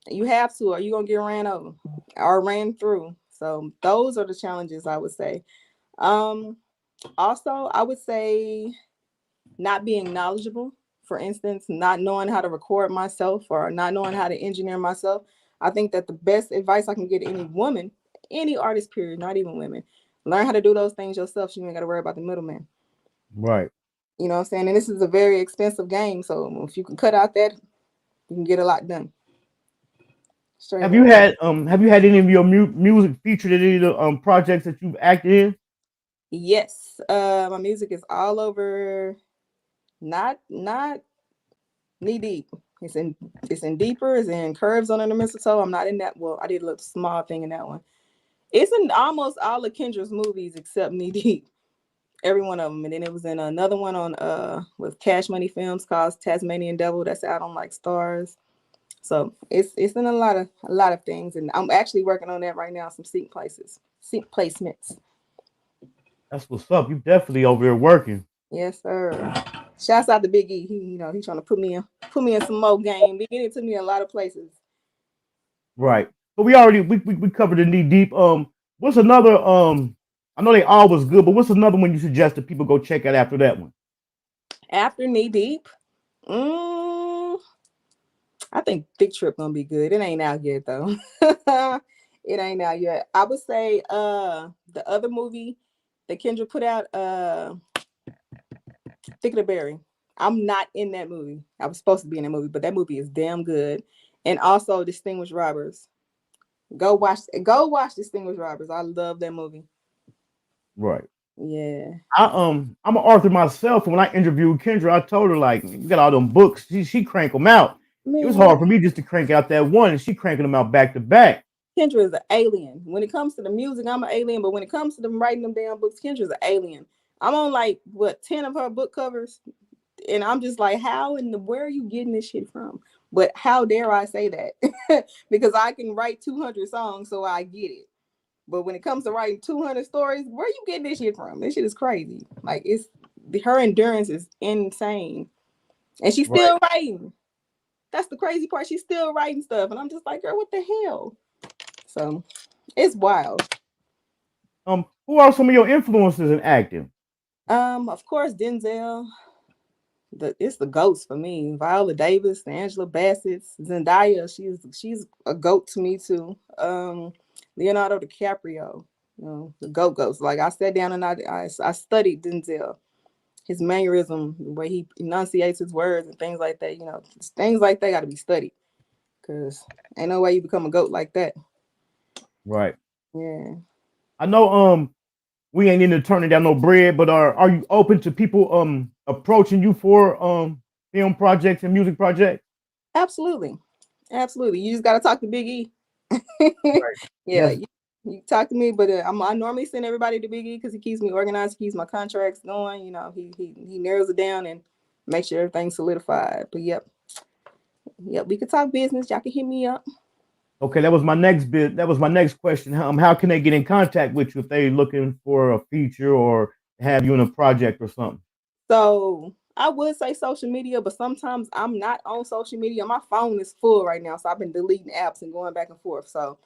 You have to, or you're going to get ran over or ran through. So those are the challenges I would say. Also, I would say not being knowledgeable. For instance, not knowing how to record myself or not knowing how to engineer myself. I think that the best advice I can get any woman, any artist, period, not even women, learn how to do those things yourself so you ain't got to worry about the middleman. Right. You know what I'm saying? And this is a very expensive game. So if you can cut out that, you can get a lot done. Straight Have up. you had any of your music featured in any of the projects that you've acted in? Yes. My music is all over, not knee deep. It's in deeper, it's in curves under the mistletoe. I'm not in that. Well, I did a little small thing in that one. It's in almost all of Kendra's movies except Knee Deep. Every one of them. And then it was in another one on with Cash Money Films called Tasmanian Devil. That's out on like Stars. So it's in a lot of things. And I'm actually working on that right now, some seat placements. That's what's up. You definitely over there working. Yes, sir. Shouts out to Big E. He's trying to put me in some more game. Big E took me a lot of places. Right. But we covered the knee deep. What's another I know they all was good, but what's another one you suggest that people go check out after that one? After Knee Deep, I think Thick Trip gonna be good. It ain't out yet though. It ain't out yet. I would say the other movie that Kendra put out, Thick of the Berry. I'm not in that movie. I was supposed to be in that movie, but that movie is damn good. And also Distinguished Robbers. Go watch Distinguished Robbers. I love that movie. Right. Yeah. I'm an author myself. And when I interviewed Kendra, I told her like, you got all them books. She crank them out. It was Man, hard for me just to crank out that one, and she cranking them out back to back. Kendra is an alien. When it comes to the music, I'm an alien. But when it comes to them writing them damn books, Kendra's an alien. I'm on like what 10 of her book covers, and I'm just like, how in the where are you getting this shit from? But how dare I say that? Because I can write 200 songs, so I get it. But when it comes to writing 200 stories, where are you getting this shit from? This shit is crazy. Like it's her endurance is insane, and she's Right. still writing. That's the crazy part. She's still writing stuff, and I'm just like, girl, what the hell? So it's wild. Who are some of your influences in acting? Of course, Denzel. It's the goats for me. Viola Davis, Angela Bassett, Zendaya. She's a goat to me too. Leonardo DiCaprio. You know, the goats. Like I sat down and I studied Denzel, his mannerism, the way he enunciates his words and things like that. You know, things like that got to be studied because ain't no way you become a goat like that. Right. Yeah. I know we ain't into turning down no bread, but are you open to people approaching you for film projects and music projects? Absolutely. Absolutely. You just got to talk to Big E. Right. Yeah. Yes. You talk to me, but I normally send everybody to Big E because he keeps me organized, he keeps my contracts going. You know, he narrows it down and makes sure everything's solidified. But yep, we could talk business. Y'all can hit me up. Okay, that was my next bit. That was my next question. How can they get in contact with you if they looking for a feature or have you in a project or something? So I would say social media, but sometimes I'm not on social media. My phone is full right now, so I've been deleting apps and going back and forth. So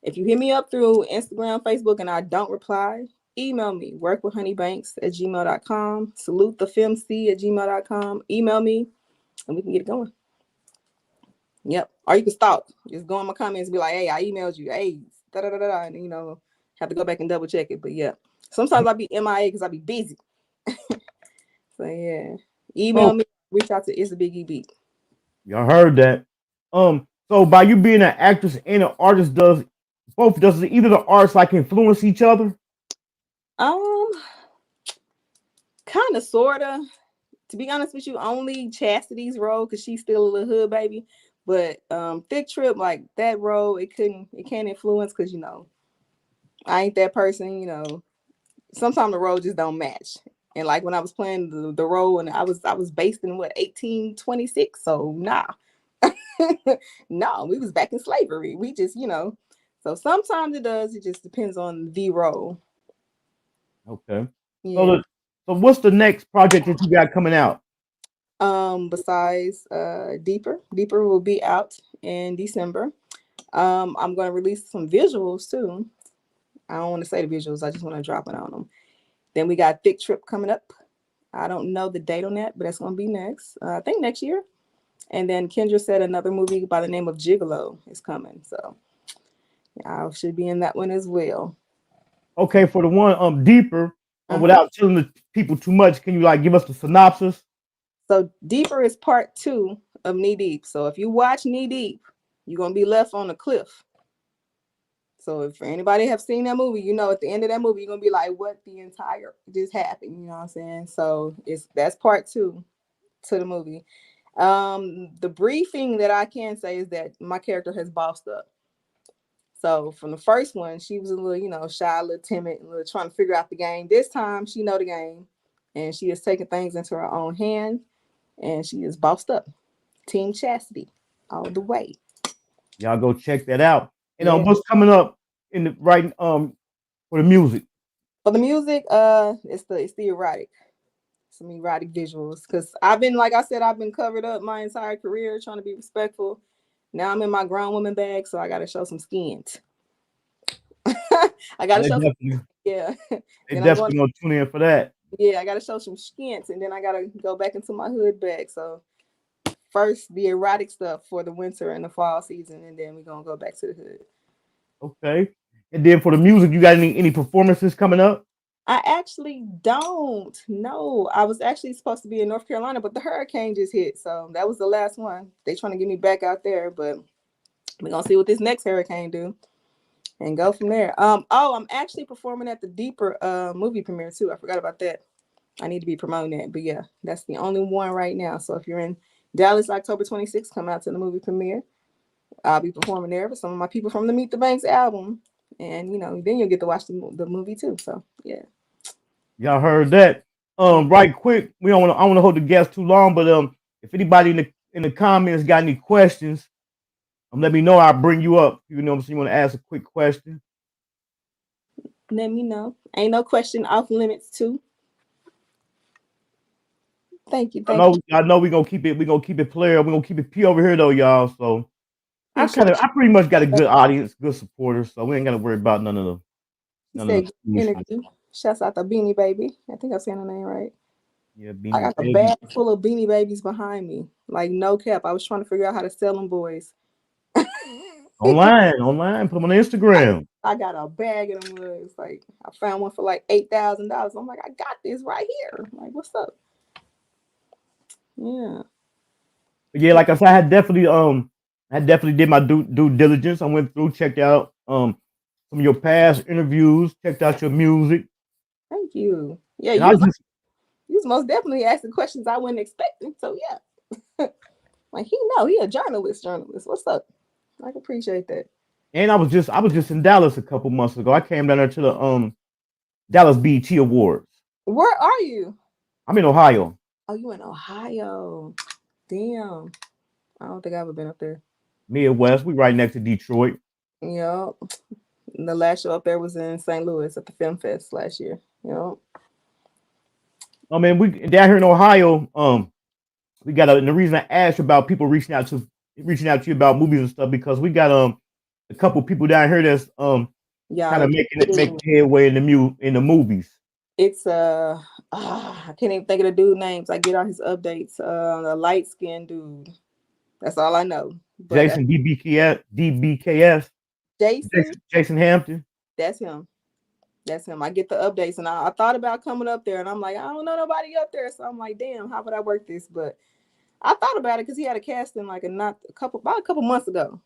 if you hit me up through Instagram, Facebook, and I don't reply, email me, workwithhoneybanks@gmail.com, salutethefemc@gmail.com. Email me, and we can get it going. Yep. Or you can stalk. Just go in my comments and be like, hey, I emailed you. Hey, da da da da. And, you know, have to go back and double check it. But yeah, sometimes I'll be MIA because I'll be busy. So yeah, email So me, reach out to It's a Big EB. y'all heard that. So by you being an actress and an artist, does either the arts like influence each other? Um, kind of, sorta. To be honest with you, only Chastity's role because she's still a little hood baby. But Thick Trip, like that role, it can't influence because you know I ain't that person. You know, sometimes the role just don't match. And like when I was playing the role, and I was based in what 1826, so nah, no, we was back in slavery. We just so sometimes it does. It just depends on the role. Okay. So Yeah. so what's the next project that you got coming out? Besides Deeper will be out in December. I'm going to release some visuals too. I don't want to say the visuals. I just want to drop it on them. Then we got Thick Trip coming up. I don't know the date on that, but that's going to be next. I think next year. And then Kendra said another movie by the name of Gigolo is coming. So I should be in that one as well. Okay, for the one deeper, Uh-huh. without telling the people too much, can you like give us the synopsis? So Deeper is part 2 of Knee Deep. So if you watch Knee Deep, you're going to be left on a cliff. So if anybody have seen that movie, you know at the end of that movie, you're going to be like, what the entire just happened? You know what I'm saying? So that's part 2 to the movie. The briefing that I can say is that my character has bossed up. So from the first one, she was a little, shy, a little timid, a little trying to figure out the game. This time, she know the game, and she is taking things into her own hand, and she is bossed up. Team Chastity, all the way. Y'all go check that out. And Yeah. what's coming up in the right for the music? For the music, it's the erotic. Some erotic visuals because I've been, like I said, I've been covered up my entire career trying to be respectful. Now I'm in my grown woman bag, so I got to show some skins. I got to They show some, definitely, yeah. they Then I'm definitely gonna tune in for that. yeah, I got to show some skins, and then I got to go back into my hood bag. So first the erotic stuff for the winter and the fall season, and then we're gonna go back to the hood. Okay. And then for the music, you got any performances coming up? I actually don't know. I was actually supposed to be in North Carolina, but the hurricane just hit. So that was the last one. They trying to get me back out there, but we're gonna see what this next hurricane do. and go from there. Oh, I'm actually performing at the Deeper movie premiere too. I forgot about that. I need to be promoting that, but yeah, that's the only one right now. So if you're in Dallas, October 26th, come out to the movie premiere. I'll be performing there for some of my people from the Meet the Banks album, and then you'll get to watch the movie too. So yeah. Y'all heard that? Right quick. I don't want to hold the guests too long, but if anybody in the comments got any questions, let me know. I'll bring you up. You know what I'm saying? You want to ask a quick question? Let me know. Ain't no question off limits too. Thank you. I know we're gonna keep it player. We're gonna keep it P over here though, y'all. So I pretty much got a good audience, good supporters, so we ain't gotta worry about none of the interview. Shouts out to Beanie Baby. I think I'm saying the name right. Yeah, Beanie I got a bag full of Beanie Babies behind me. Like no cap. I was trying to figure out how to sell them boys. Online, put them on Instagram. I got a bag of them. It's like I found one for like $8,000. I'm like, I got this right here. I'm like, what's up? Yeah. Yeah, like I said, I definitely did my due diligence. I went through, checked out some of your past interviews, checked out your music. Thank you. Yeah, you was most definitely asking questions I wasn't expecting. So yeah. Like he a journalist. What's up? I can appreciate that. And I was just in Dallas a couple months ago. I came down there to the Dallas BET Awards. Where are you? I'm in Ohio. Oh, you in Ohio? Damn. I don't think I've ever been up there. Midwest. We right next to Detroit. Yeah. The last show up there was in St. Louis at the Film Fest last year. Yeah. I mean, we down here in Ohio. We got and the reason I asked about people reaching out to you about movies and stuff because we got a couple people down here that's kind of making headway in the movies. It's I can't even think of the dude names. I get all his updates. The light skinned dude. That's all I know. But Jason DBKS. Jason Hampton. That's him. I get the updates, and I thought about coming up there, and I'm like, I don't know nobody up there, so I'm like, damn, how would I work this? But I thought about it because he had a casting like about a couple months ago.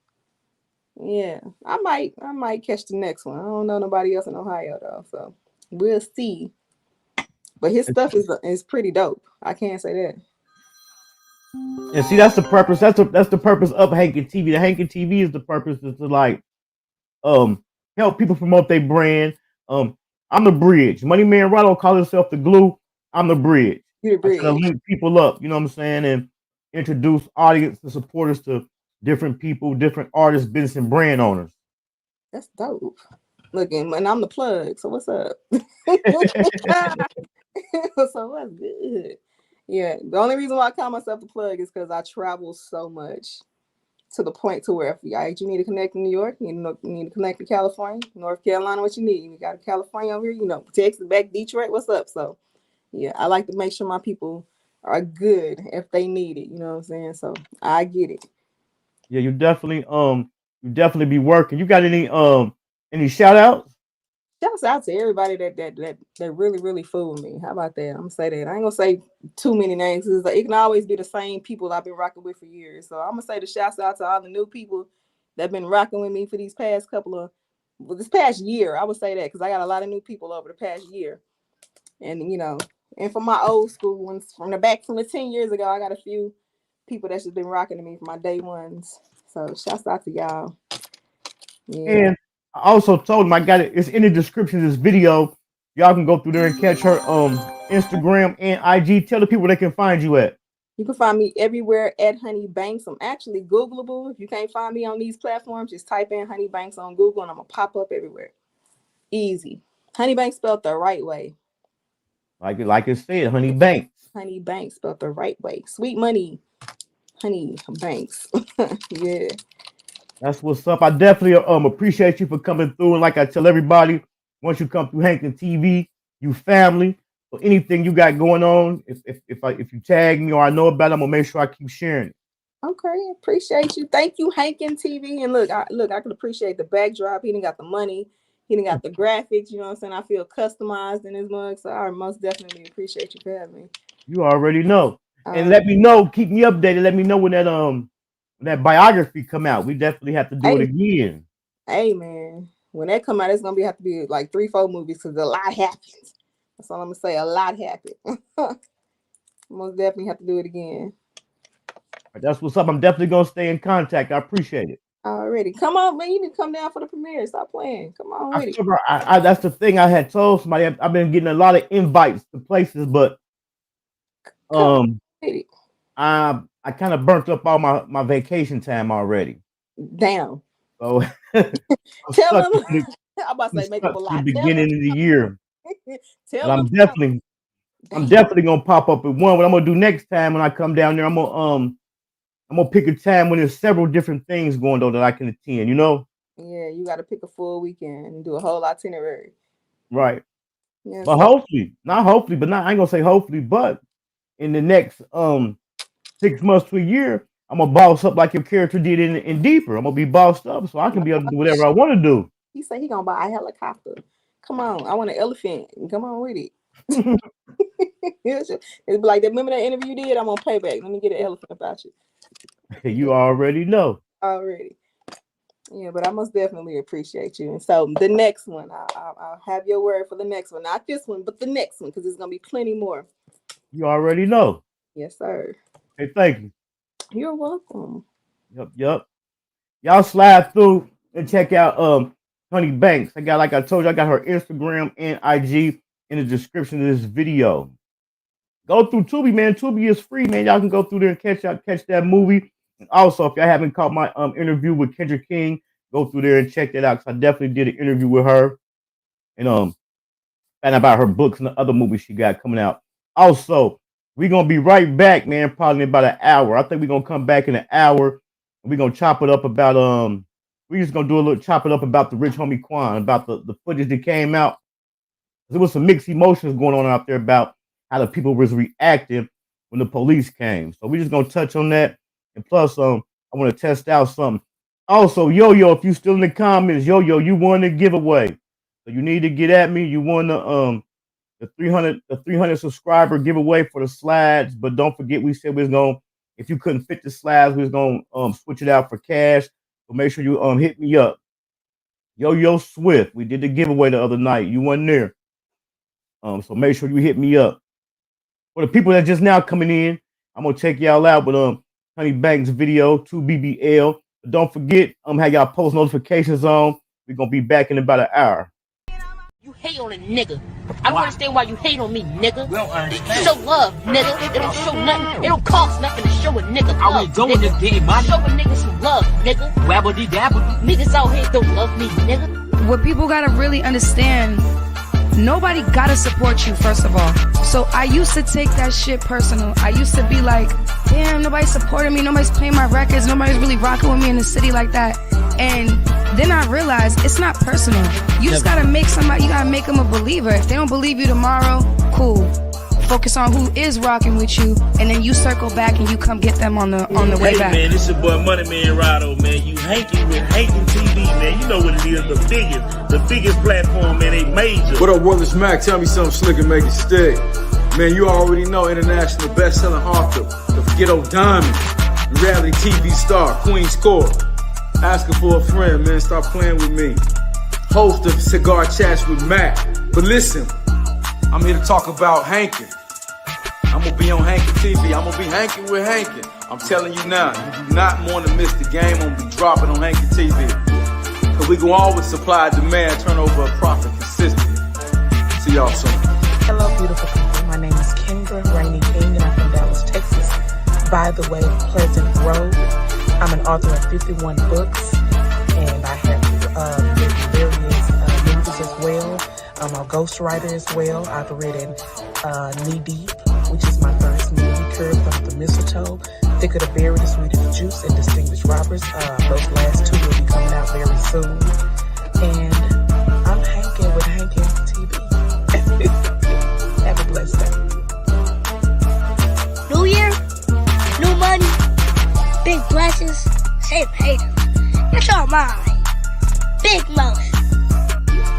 Yeah, I might catch the next one. I don't know nobody else in Ohio though, so we'll see. But his stuff is pretty dope. I can't say that. And see, that's the purpose. That's the purpose of Hankin TV. The Hankin TV is the purpose is to like help people promote their brand. I'm the bridge. Money Man Rado call himself the glue. I'm the bridge. You're the bridge. I link people up, you know what I'm saying, and introduce audience and supporters to different people, different artists, business, and brand owners. That's dope. Look, and I'm the plug. So what's up? So what's good? Yeah, the only reason why I call myself the plug is because I travel so much to the point to where if you need to connect in New York, you need to connect to California, North Carolina, what you need. You got California over here, Texas, back Detroit, what's up? So yeah, I like to make sure my people are good if they need it. You know what I'm saying? So I get it. Yeah, you definitely be working. You got any shout outs? Shouts out to everybody that really, really fooled me. How about that? I'm gonna say that. I ain't gonna say too many names. It can always be the same people I've been rocking with for years. So I'm gonna say the shouts out to all the new people that been rocking with me for this past year. I would say that because I got a lot of new people over the past year. And and for my old school ones from the 10 years ago, I got a few people that's just been rocking to me for my day ones. So shouts out to y'all. Yeah. And I also told him I got it. It's in the description of this video. Y'all can go through there and catch her Instagram and IG. Tell the people where they can find you at. You can find me everywhere at Honey Banks. I'm actually Googleable. If you can't find me on these platforms, just type in Honey Banks on Google and I'm gonna pop up everywhere. Easy. Honey Banks spelled the right way. Like it said, Honey Banks. Honey Banks spelled the right way. Sweet money. Honey Banks. Yeah. That's what's up. I definitely appreciate you for coming through. And like I tell everybody, once you come through Hankin TV, you family. So anything you got going on, if you tag me or I know about it, I'm gonna make sure I keep sharing it. Okay, appreciate you. Thank you, Hankin TV. And look, I can appreciate the backdrop. He didn't got the money. He didn't got the graphics. You know what I'm saying? I feel customized in his mug. So I most definitely appreciate you for having me. You already know. And let me know. Keep me updated. Let me know when that biography come out. We definitely have to do it again. Hey man, When that come out, it's gonna have to be like 3-4 movies because a lot happens. That's all I'm gonna say. A lot happened. Most definitely have to do it again. That's what's up. I'm definitely gonna stay in contact. I appreciate it. Already. Come on, man. You need to come down for the premiere. Stop playing. Come on with it. I that's the thing I had told somebody. I've been getting a lot of invites to places, but I kind of burnt up all my vacation time already. Damn. So tell them. I'm about to say make up a lot. The beginning of the year. Tell I'm them. definitely gonna pop up at one. What I'm gonna do next time when I come down there, I'm gonna pick a time when there's several different things going on that I can attend. You know. Yeah, you got to pick a full weekend and do a whole itinerary. Right. Yeah, but hopefully, I ain't gonna say hopefully, but in the next 6 months to a year, I'm gonna boss up like your character did in Deeper. I'm gonna be bossed up so I can be able to do whatever I want to do. He said he gonna buy a helicopter. Come on, I want an elephant. Come on with it. It's like that. Remember that interview you did? I'm gonna pay back. Let me get an elephant about you. You already know. Already. Yeah, but I most definitely appreciate you. And so the next one, I'll have your word for the next one. Not this one, but the next one, because there's gonna be plenty more. You already know. Yes, sir. Hey, thank you. You're welcome. Yep. Y'all slide through and check out Honey Banks. Like I told you, I got her Instagram and IG in the description of this video. Go through Tubi, man. Tubi is free, man. Y'all can go through there and catch that movie. And also, if y'all haven't caught my interview with Kendra King, go through there and check that out. Because I definitely did an interview with her. And about her books and the other movies she got coming out. Also, we're going to be right back, man, probably in about an hour. I think we're going to come back in an hour. And we're going to chop it up about, we're just going to do a little chop it up about the Rich Homie Quan, about the footage that came out. There was some mixed emotions going on out there about how the people was reacting when the police came. So we're just going to touch on that. And plus, I want to test out something. Also, Yo-Yo, if you still in the comments, Yo-Yo, you won the giveaway. So you need to get at me. You won the 300 subscriber giveaway for the slides. But don't forget, we said we was going, if you couldn't fit the slides, we was going to switch it out for cash. So make sure you hit me up. Yo-Yo Swift, we did the giveaway the other night. You wasn't there. So make sure you hit me up. For the people that just now coming in, I'm gonna check y'all out with Honey Banks video 2BBL. But don't forget, have y'all post notifications on. We're gonna be back in about an hour. You hate on a nigga. I don't understand why you hate on me, nigga. We don't understand. Show love, nigga. It don't show nothing. It don't cost nothing to show a nigga love. I was doing this getting money. Show a nigga some love, nigga. Wabbity dabbity. Niggas out here don't love me, nigga. What people gotta really understand, nobody gotta support you, first of all. So I used to take that shit personal. I used to be like, damn, nobody's supporting me, nobody's playing my records, nobody's really rocking with me in the city like that. And then I realized it's not personal. You just gotta make somebody, you gotta make them a believer. If they don't believe you tomorrow, cool. Focus on who is rocking with you, and then you circle back and you come get them on the way back. Man, this your boy Money Man Rado, man. You Hankin with Hankin TV, man. You know what it is, the biggest platform, man. They major. What up, Brother Smack? Tell me something slick and make it stick. Man, you already know international best-selling author, the Ghetto Diamond, reality TV star, Queen Score. Asking for a friend, man. Stop playing with me. Host of Cigar Chats with Matt. But listen, I'm here to talk about Hankin. I'm gonna be on Hankin TV. I'm gonna be Hankin with Hankin. I'm telling you now, you do not want to miss the game. I'm gonna be dropping on Hankin TV. Cause we gonna always supply and demand, turn over a profit consistently. See y'all soon. Hello, beautiful people. My name is Kendra Rainey King, and I'm from Dallas, Texas. By the way, Pleasant Grove. I'm an author of 51 books, and I have written various movies as well. I'm a ghostwriter as well. I've written Knee Deep, which is my first movie, Curved Up the Mistletoe, Thick of the Berry, The Sweet of the Juice, and Distinguished Robbers. Those last two will be coming out very soon. And I'm Hankin with Hankin TV. Have a blessed day. New year, new money, big blessings, save haters. It's your mind. Big mouth.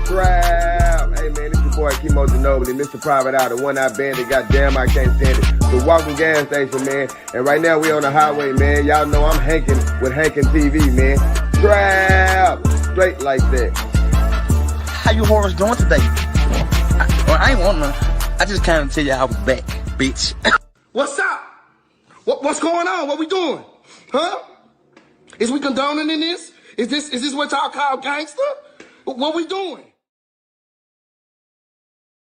Crap. Hey man, it's your boy Kimo Ginobili, Mr. Private Eye, the one-eyed bandit. Goddamn, I can't stand it. The walking gas station, man. And right now we on the highway, man. Y'all know I'm Hankin with Hankin TV, man. Crap. Straight like that. How you whores doing today? I ain't want none. I just came to tell you I was back, bitch. What's up? What's going on? What we doing? Huh? Is we condoning in this? Is this what y'all call gangster? What we doing?